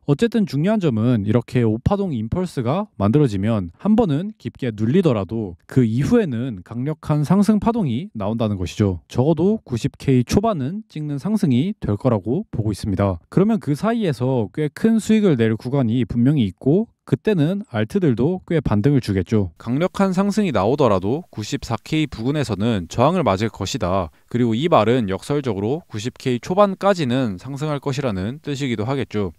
어쨌든 중요한 점은 이렇게 오파동 임펄스가 만들어지면 한 번은 깊게 눌리더라도 그 이후에는 강력한 상승 파동이 나온다는 것이죠. 적어도 90K 초반은 찍는 상승이 될 거라고 보고 있습니다. 그러면 그 사이에서 꽤 큰 수익을 낼 구간이 분명히 있고 그때는 알트들도 꽤 반등을 주겠죠. 강력한 상승이 나오더라도 94K 부근에서는 저항을 맞을 것이다. 그리고 이 말은 역설적으로 90K 초반까지는 상승할 것이라는 뜻이기도 하겠죠.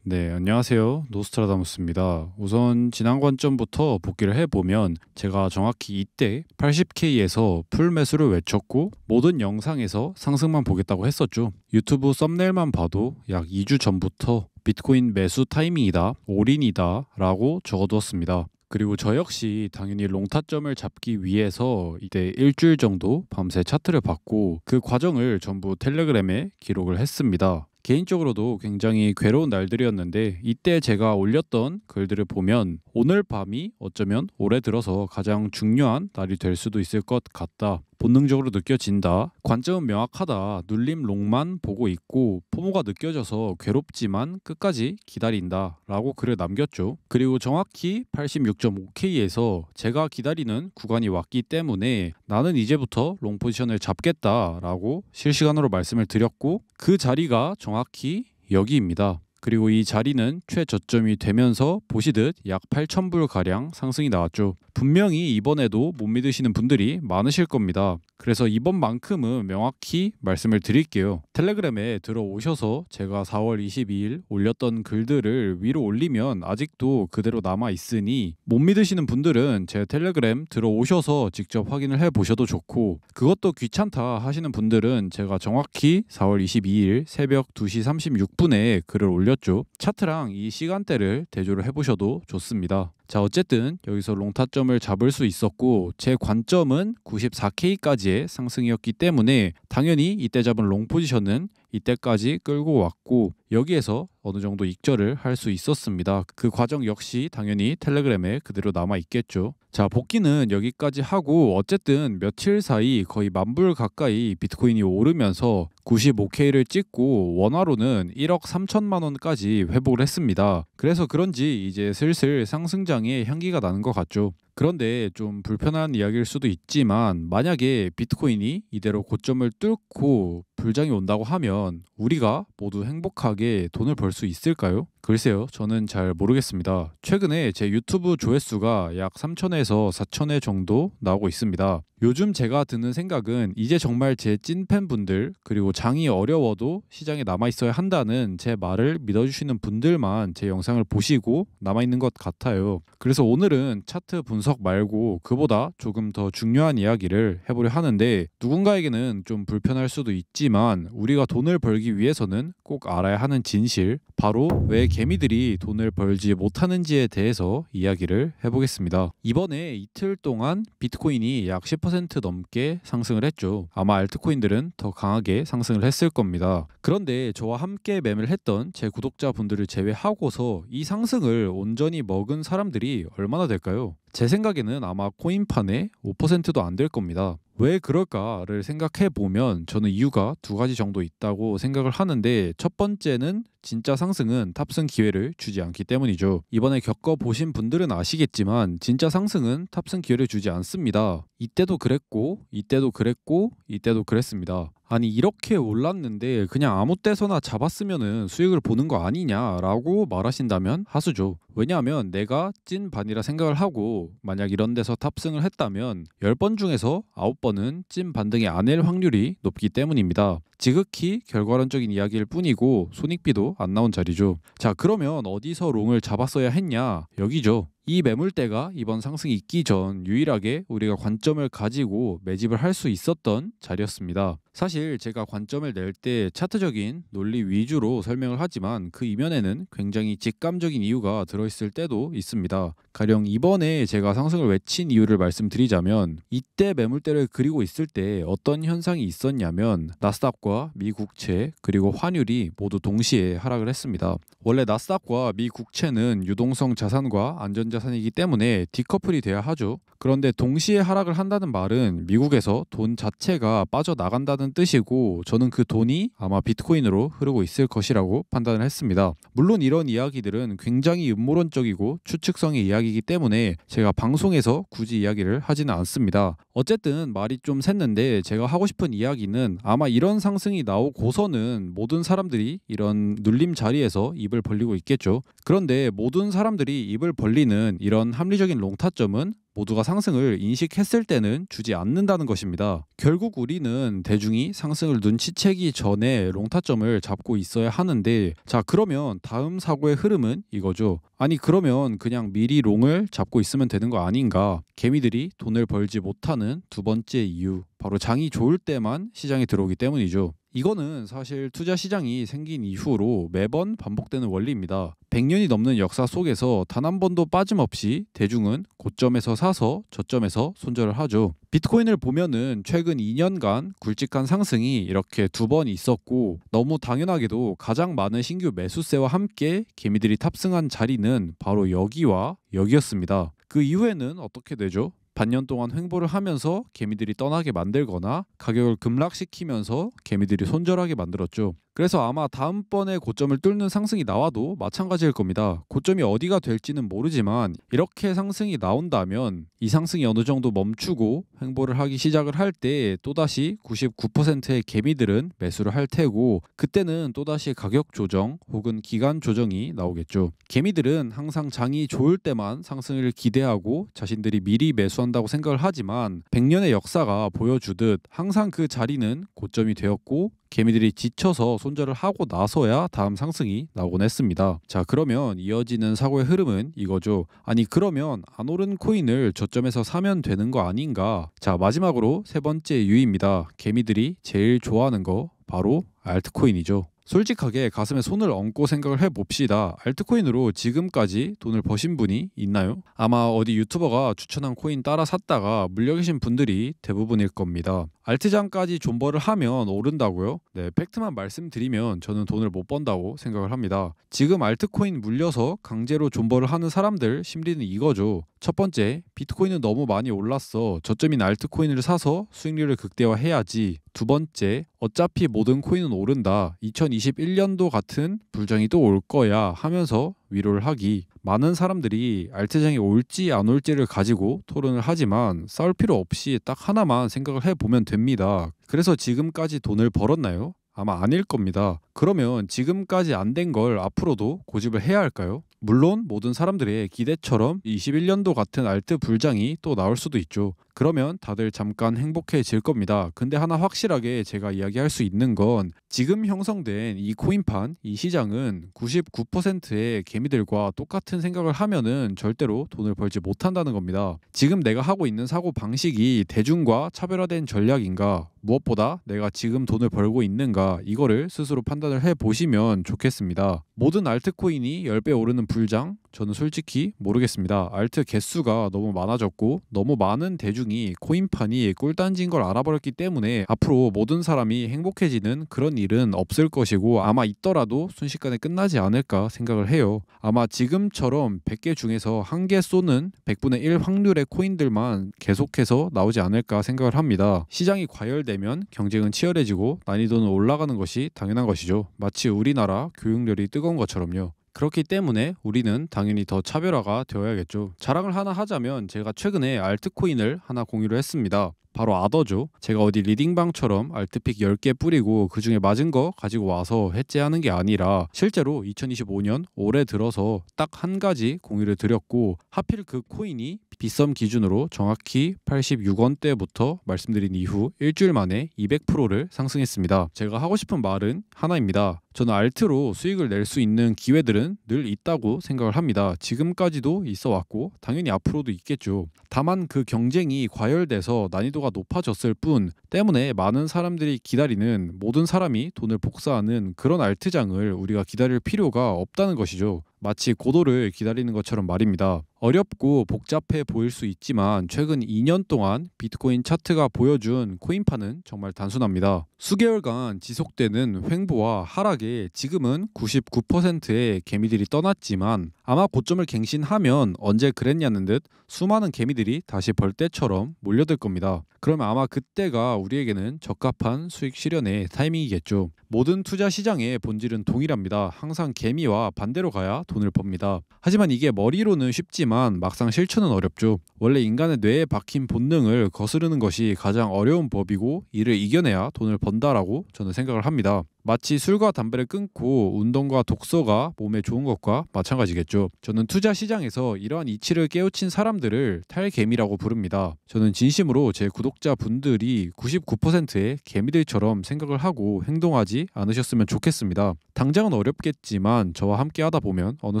네, 안녕하세요. 노스트라다무스입니다. 우선 지난 관점부터 복기를 해보면 제가 정확히 이때 80K에서 풀 매수를 외쳤고 모든 영상에서 상승만 보겠다고 했었죠. 유튜브 썸네일만 봐도 약 2주 전부터 비트코인 매수 타이밍이다, 올인이다 라고 적어두었습니다. 그리고 저 역시 당연히 롱타점을 잡기 위해서 이때 일주일 정도 밤새 차트를 봤고 그 과정을 전부 텔레그램에 기록을 했습니다. 개인적으로도 굉장히 괴로운 날들이었는데 이때 제가 올렸던 글들을 보면 오늘 밤이 어쩌면 올해 들어서 가장 중요한 날이 될 수도 있을 것 같다. 본능적으로 느껴진다. 관점은 명확하다. 눌림 롱만 보고 있고 포모가 느껴져서 괴롭지만 끝까지 기다린다 라고 글을 남겼죠. 그리고 정확히 86.5K에서 제가 기다리는 구간이 왔기 때문에 나는 이제부터 롱 포지션을 잡겠다 라고 실시간으로 말씀을 드렸고 그 자리가 정확히 여기입니다. 그리고 이 자리는 최저점이 되면서 보시듯 약 8,000불 가량 상승이 나왔죠. 분명히 이번에도 못 믿으시는 분들이 많으실 겁니다. 그래서 이번만큼은 명확히 말씀을 드릴게요. 텔레그램에 들어오셔서 제가 4월 22일 올렸던 글들을 위로 올리면 아직도 그대로 남아 있으니 못 믿으시는 분들은 제 텔레그램 들어오셔서 직접 확인을 해보셔도 좋고 그것도 귀찮다 하시는 분들은 제가 정확히 4월 22일 새벽 2시 36분에 글을 올렸죠. 차트랑 이 시간대를 대조를 해보셔도 좋습니다. 자, 어쨌든 여기서 롱타점을 잡을 수 있었고 제 관점은 94K까지의 상승이었기 때문에 당연히 이때 잡은 롱 포지션은 이때까지 끌고 왔고 여기에서 어느 정도 익절을 할 수 있었습니다. 그 과정 역시 당연히 텔레그램에 그대로 남아 있겠죠. 자, 복귀는 여기까지 하고 어쨌든 며칠 사이 거의 10,000불 가까이 비트코인이 오르면서 95K를 찍고 원화로는 1억 3천만 원까지 회복을 했습니다. 그래서 그런지 이제 슬슬 상승장의 향기가 나는 것 같죠. 그런데 좀 불편한 이야기일 수도 있지만 만약에 비트코인이 이대로 고점을 뚫고 불장이 온다고 하면 우리가 모두 행복하게 돈을 벌 수 있을까요? 글쎄요, 저는 잘 모르겠습니다. 최근에 제 유튜브 조회수가 약 3,000에서 4,000회 정도 나오고 있습니다. 요즘 제가 드는 생각은 이제 정말 제 찐팬분들 그리고 장이 어려워도 시장에 남아있어야 한다는 제 말을 믿어주시는 분들만 제 영상을 보시고 남아있는 것 같아요. 그래서 오늘은 차트 분석 말고 그보다 조금 더 중요한 이야기를 해보려 하는데 누군가에게는 좀 불편할 수도 있지만 우리가 돈을 벌기 위해서는 꼭 알아야 하는 진실, 바로 왜 개미들이 돈을 벌지 못하는지에 대해서 이야기를 해보겠습니다. 이번에 이틀 동안 비트코인이 약 10% 넘게 상승을 했죠. 아마 알트코인들은 더 강하게 상승을 했을 겁니다. 그런데 저와 함께 매매를 했던 제 구독자분들을 제외하고서 이 상승을 온전히 먹은 사람들이 얼마나 될까요? 제 생각에는 아마 코인판의 5%도 안 될 겁니다. 왜 그럴까를 생각해 보면 저는 이유가 두 가지 정도 있다고 생각을 하는데 첫 번째는 진짜 상승은 탑승 기회를 주지 않기 때문이죠. 이번에 겪어보신 분들은 아시겠지만 진짜 상승은 탑승 기회를 주지 않습니다. 이때도 그랬고 이때도 그랬고 이때도 그랬습니다. 아니 이렇게 올랐는데 그냥 아무 때서나 잡았으면은 수익을 보는 거 아니냐라고 말하신다면 하수죠. 왜냐하면 내가 찐 반이라 생각을 하고 만약 이런 데서 탑승을 했다면 10번 중에서 9번은 찐 반등이 아닐 확률이 높기 때문입니다. 지극히 결과론적인 이야기일 뿐이고 손익비도 안 나온 자리죠. 자, 그러면 어디서 롱을 잡았어야 했냐? 여기죠. 이 매물대가 이번 상승이 있기 전 유일하게 우리가 관점을 가지고 매집을 할 수 있었던 자리였습니다. 사실 제가 관점을 낼 때 차트적인 논리 위주로 설명을 하지만 그 이면에는 굉장히 직감적인 이유가 들어있을 때도 있습니다. 가령 이번에 제가 상승을 외친 이유를 말씀드리자면 이때 매물대를 그리고 있을 때 어떤 현상이 있었냐면 나스닥과 미 국채 그리고 환율이 모두 동시에 하락을 했습니다. 원래 나스닥과 미 국채는 유동성 자산과 안전자산이기 때문에 디커플이 돼야 하죠. 그런데 동시에 하락을 한다는 말은 미국에서 돈 자체가 빠져나간다는 뜻이고 저는 그 돈이 아마 비트코인으로 흐르고 있을 것이라고 판단을 했습니다. 물론 이런 이야기들은 굉장히 음모론적이고 추측성의 이야기이기 때문에 제가 방송에서 굳이 이야기를 하지는 않습니다. 어쨌든 말이 좀 샜는데 제가 하고 싶은 이야기는 아마 이런 상승이 나오고서는 모든 사람들이 이런 눌림 자리에서 입을 벌리고 있겠죠. 그런데 모든 사람들이 입을 벌리는 이런 합리적인 롱타점은 모두가 상승을 인식했을 때는 주지 않는다는 것입니다. 결국 우리는 대중이 상승을 눈치채기 전에 롱타점을 잡고 있어야 하는데 자 그러면 다음 사고의 흐름은 이거죠. 아니 그러면 그냥 미리 롱을 잡고 있으면 되는 거 아닌가. 개미들이 돈을 벌지 못하는 두 번째 이유 바로 장이 좋을 때만 시장에 들어오기 때문이죠. 이거는 사실 투자 시장이 생긴 이후로 매번 반복되는 원리입니다. 100년이 넘는 역사 속에서 단 한 번도 빠짐없이 대중은 고점에서 사서 저점에서 손절을 하죠. 비트코인을 보면은 최근 2년간 굵직한 상승이 이렇게 두 번 있었고 너무 당연하게도 가장 많은 신규 매수세와 함께 개미들이 탑승한 자리는 바로 여기와 여기였습니다. 그 이후에는 어떻게 되죠? 반년 동안 횡보를 하면서 개미들이 떠나게 만들거나 가격을 급락시키면서 개미들이 손절하게 만들었죠. 그래서 아마 다음번에 고점을 뚫는 상승이 나와도 마찬가지일 겁니다. 고점이 어디가 될지는 모르지만 이렇게 상승이 나온다면 이 상승이 어느 정도 멈추고 횡보를 하기 시작을 할 때 또다시 99%의 개미들은 매수를 할 테고 그때는 또다시 가격 조정 혹은 기간 조정이 나오겠죠. 개미들은 항상 장이 좋을 때만 상승을 기대하고 자신들이 미리 매수한다고 생각을 하지만 100년의 역사가 보여주듯 항상 그 자리는 고점이 되었고 개미들이 지쳐서 손절을 하고 나서야 다음 상승이 나오곤 했습니다. 자 그러면 이어지는 사고의 흐름은 이거죠. 아니 그러면 안 오른 코인을 저점에서 사면 되는 거 아닌가. 자 마지막으로 세 번째 유의입니다. 개미들이 제일 좋아하는 거 바로 알트코인이죠. 솔직하게 가슴에 손을 얹고 생각을 해봅시다. 알트코인으로 지금까지 돈을 버신 분이 있나요? 아마 어디 유튜버가 추천한 코인 따라 샀다가 물려 계신 분들이 대부분일 겁니다. 알트장까지 존버를 하면 오른다고요? 네, 팩트만 말씀드리면 저는 돈을 못 번다고 생각을 합니다. 지금 알트코인 물려서 강제로 존버를 하는 사람들 심리는 이거죠. 첫 번째, 비트코인은 너무 많이 올랐어. 저점인 알트코인을 사서 수익률을 극대화해야지. 두 번째, 어차피 모든 코인은 오른다. 2021년도 같은 불장이 또 올 거야 하면서 위로를 하기. 많은 사람들이 알트장이 올지 안 올지를 가지고 토론을 하지만 싸울 필요 없이 딱 하나만 생각을 해보면 됩니다. 그래서 지금까지 돈을 벌었나요? 아마 아닐 겁니다. 그러면 지금까지 안 된 걸 앞으로도 고집을 해야 할까요? 물론 모든 사람들의 기대처럼 21년도 같은 알트 불장이 또 나올 수도 있죠. 그러면 다들 잠깐 행복해질 겁니다. 근데 하나 확실하게 제가 이야기할 수 있는 건 지금 형성된 이 코인판, 이 시장은 99%의 개미들과 똑같은 생각을 하면은 절대로 돈을 벌지 못한다는 겁니다. 지금 내가 하고 있는 사고 방식이 대중과 차별화된 전략인가? 무엇보다 내가 지금 돈을 벌고 있는가? 이거를 스스로 판단을 해보시면 좋겠습니다. 모든 알트코인이 10배 오르는 불장? 저는 솔직히 모르겠습니다. 알트 개수가 너무 많아졌고 너무 많은 대중이 코인판이 꿀단지인 걸 알아버렸기 때문에 앞으로 모든 사람이 행복해지는 그런 일은 없을 것이고 아마 있더라도 순식간에 끝나지 않을까 생각을 해요. 아마 지금처럼 100개 중에서 1개 쏘는 100분의 1 확률의 코인들만 계속해서 나오지 않을까 생각을 합니다. 시장이 과열되면 경쟁은 치열해지고 난이도는 올라가는 것이 당연한 것이죠. 마치 우리나라 교육열이 뜨거운 것처럼요. 그렇기 때문에 우리는 당연히 더 차별화가 되어야겠죠. 자랑을 하나 하자면 제가 최근에 알트코인을 하나 공유를 했습니다. 바로 아더죠. 제가 어디 리딩방처럼 알트픽 10개 뿌리고 그 중에 맞은 거 가지고 와서 해체하는 게 아니라 실제로 2025년 올해 들어서 딱 한 가지 공유를 드렸고 하필 그 코인이 빗썸 기준으로 정확히 86원대부터 말씀드린 이후 일주일 만에 200%를 상승했습니다. 제가 하고 싶은 말은 하나입니다. 저는 알트로 수익을 낼 수 있는 기회들은 늘 있다고 생각을 합니다. 지금까지도 있어 왔고 당연히 앞으로도 있겠죠. 다만 그 경쟁이 과열돼서 난이도가 단가가 높아졌을 뿐 때문에 많은 사람들이 기다리는 모든 사람이 돈을 복사하는 그런 알트장을 우리가 기다릴 필요가 없다는 것이죠. 마치 고도를 기다리는 것처럼 말입니다. 어렵고 복잡해 보일 수 있지만 최근 2년 동안 비트코인 차트가 보여준 코인파는 정말 단순합니다. 수개월간 지속되는 횡보와 하락에 지금은 99%의 개미들이 떠났지만 아마 고점을 갱신하면 언제 그랬냐는 듯 수많은 개미들이 다시 벌떼처럼 몰려들 겁니다. 그러면 아마 그때가 우리에게는 적합한 수익 실현의 타이밍이겠죠. 모든 투자 시장의 본질은 동일합니다. 항상 개미와 반대로 가야 돈을 법니다. 하지만 이게 머리로는 쉽지만 막상 실천은 어렵죠. 원래 인간의 뇌에 박힌 본능을 거스르는 것이 가장 어려운 법이고 이를 이겨내야 돈을 번다라고 저는 생각을 합니다. 마치 술과 담배를 끊고 운동과 독서가 몸에 좋은 것과 마찬가지겠죠. 저는 투자 시장에서 이러한 이치를 깨우친 사람들을 탈개미라고 부릅니다. 저는 진심으로 제 구독자분들이 99%의 개미들처럼 생각을 하고 행동하지 않으셨으면 좋겠습니다. 당장은 어렵겠지만 저와 함께 하다 보면 어느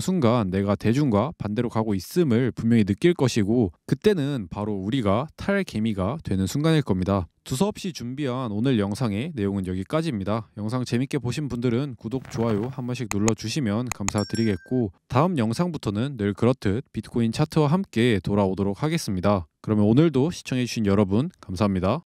순간 내가 대중과 반대로 가고 있음을 분명히 느낄 것이고 그때는 바로 우리가 탈개미가 되는 순간일 겁니다. 두서없이 준비한 오늘 영상의 내용은 여기까지입니다. 영상 재밌게 보신 분들은 구독, 좋아요 한 번씩 눌러주시면 감사드리겠고 다음 영상부터는 늘 그렇듯 비트코인 차트와 함께 돌아오도록 하겠습니다. 그러면 오늘도 시청해주신 여러분 감사합니다.